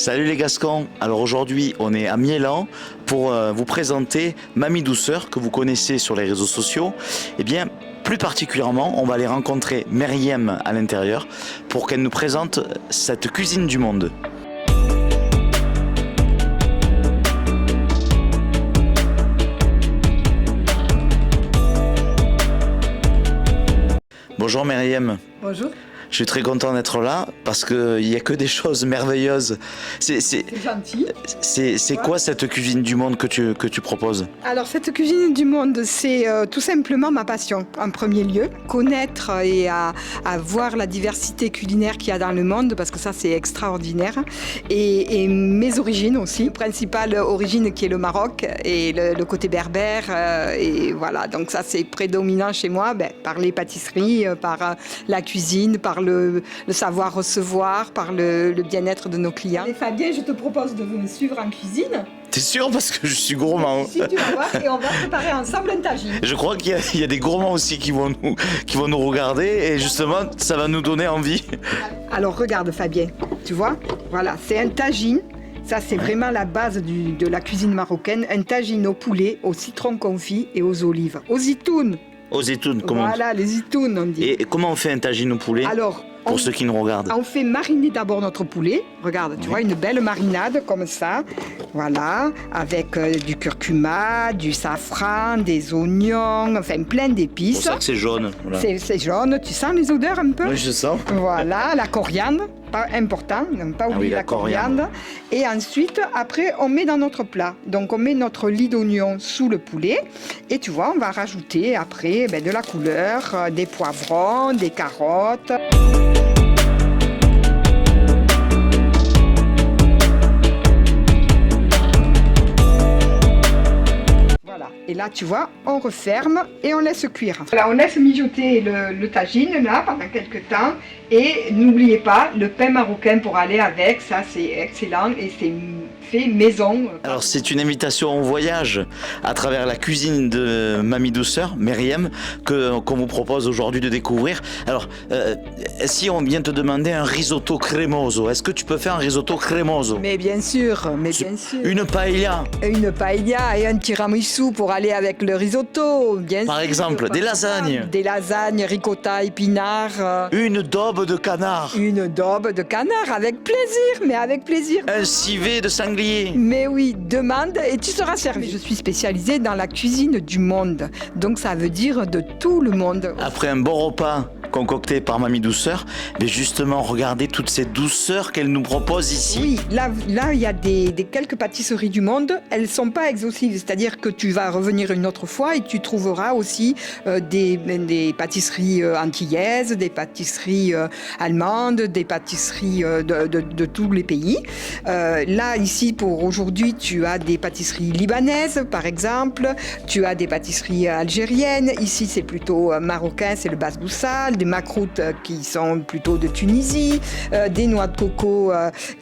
Salut les Gascons, alors aujourd'hui on est à Miélan pour vous présenter Mamie Douceur que vous connaissez sur les réseaux sociaux. Et bien plus particulièrement on va aller rencontrer Meriem à l'intérieur pour qu'elle nous présente cette cuisine du monde. Bonjour Meriem. Bonjour. Je suis très content d'être là parce qu'il n'y a que des choses merveilleuses. C'est gentil. C'est quoi cette cuisine du monde que tu proposes? Alors cette cuisine du monde, c'est tout simplement ma passion en premier lieu. Connaître et à voir la diversité culinaire qu'il y a dans le monde parce que ça c'est extraordinaire. Et mes origines aussi. Principale origine qui est le Maroc et le côté berbère. Et voilà, donc ça c'est prédominant chez moi par les pâtisseries, par la cuisine, par le savoir recevoir, par le bien-être de nos clients. Et Fabien, je te propose de me suivre en cuisine. T'es sûr? Parce que je suis gourmand. Si, tu vas voir et on va préparer ensemble un tagine. Je crois qu'il y a des gourmands aussi qui vont nous regarder et justement ça va nous donner envie. Alors regarde Fabien, tu vois, voilà, c'est un tagine. Ça, c'est vraiment la base de la cuisine marocaine. Un tagine au poulet, au citron confit et aux olives. Aux zitoun. Aux zitoun, comment? Voilà, les zitoun, on dit. Et comment on fait un tagine au poulet? Alors, pour ceux qui nous regardent. On fait mariner d'abord notre poulet. Regarde, tu vois, une belle marinade comme ça. Voilà, avec du curcuma, du safran, des oignons, enfin plein d'épices. C'est pour ça que c'est jaune. Voilà. C'est jaune. Tu sens les odeurs un peu? Oui, je sens. Voilà, la coriandre, pas important, ne pas oublier la coriandre. Et ensuite, après, on met dans notre plat. Donc, on met notre lit d'oignon sous le poulet. Et tu vois, on va rajouter après de la couleur, des poivrons, des carottes. Et là, tu vois, on referme et on laisse cuire. Voilà, on laisse mijoter le tagine là pendant quelques temps. Et n'oubliez pas, le pain marocain pour aller avec, ça c'est excellent et c'est fait maison. Alors c'est une invitation au voyage à travers la cuisine de Mamie Douceur, Meriem, qu'on vous propose aujourd'hui de découvrir. Alors, si on vient te demander un risotto cremoso, est-ce que tu peux faire un risotto cremoso? Mais bien sûr, mais bien sûr. Une paella? Une paella et un tiramisu pour aller avec le risotto, bien sûr. Par exemple, des lasagnes? Des lasagnes, ricotta, épinards. Une daube de canard? Une daube de canard, avec plaisir, mais avec plaisir. Un civet de sanglier? Mais oui, demande et tu seras servi. Je suis spécialisée dans la cuisine du monde, donc ça veut dire de tout le monde. Après un bon repas concocté par Mamie Douceur, mais justement, regardez toutes ces douceurs qu'elle nous propose ici. Oui, là il y a quelques pâtisseries du monde. Elles ne sont pas exhaustives, c'est-à-dire que tu vas revenir une autre fois et tu trouveras aussi des pâtisseries antillaises, des pâtisseries allemandes, des pâtisseries de tous les pays. Là, ici, pour aujourd'hui, tu as des pâtisseries libanaises, par exemple. Tu as des pâtisseries algériennes. Ici, c'est plutôt marocain, c'est le basboussal. Des macroutes qui sont plutôt de Tunisie, des noix de coco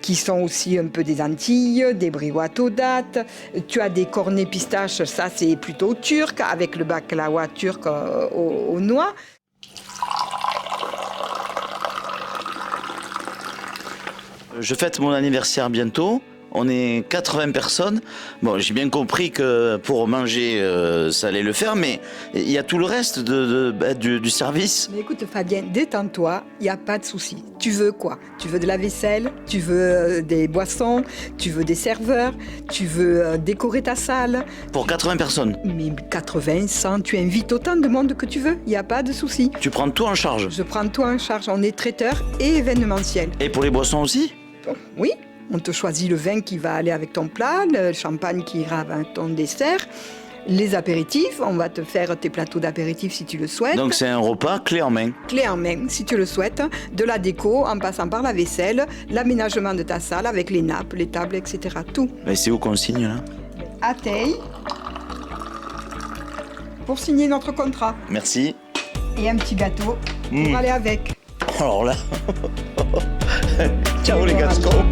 qui sont aussi un peu des Antilles, des briouates aux dattes. Tu as des cornets pistaches, ça c'est plutôt turc, avec le baklawa turc aux noix. Je fête mon anniversaire bientôt. On est 80 personnes. Bon, j'ai bien compris que pour manger, ça allait le faire, mais il y a tout le reste du service. Mais écoute Fabien, détends-toi, il n'y a pas de souci. Tu veux quoi? Tu veux de la vaisselle? Tu veux des boissons? Tu veux des serveurs? Tu veux décorer ta salle? Pour 80 personnes? Mais 80, 100, tu invites autant de monde que tu veux, il n'y a pas de souci. Tu prends tout en charge? Je prends tout en charge, on est traiteur et événementiel. Et pour les boissons aussi? Oui. On te choisit le vin qui va aller avec ton plat, le champagne qui ira avec ton dessert, les apéritifs, on va te faire tes plateaux d'apéritifs si tu le souhaites. Donc c'est un repas clé en main? Clé en main, si tu le souhaites, de la déco en passant par la vaisselle, l'aménagement de ta salle avec les nappes, les tables, etc. Tout. Mais c'est où qu'on signe là? À Teil, pour signer notre contrat. Merci. Et un petit gâteau pour aller avec. Alors là, ciao les Gascons.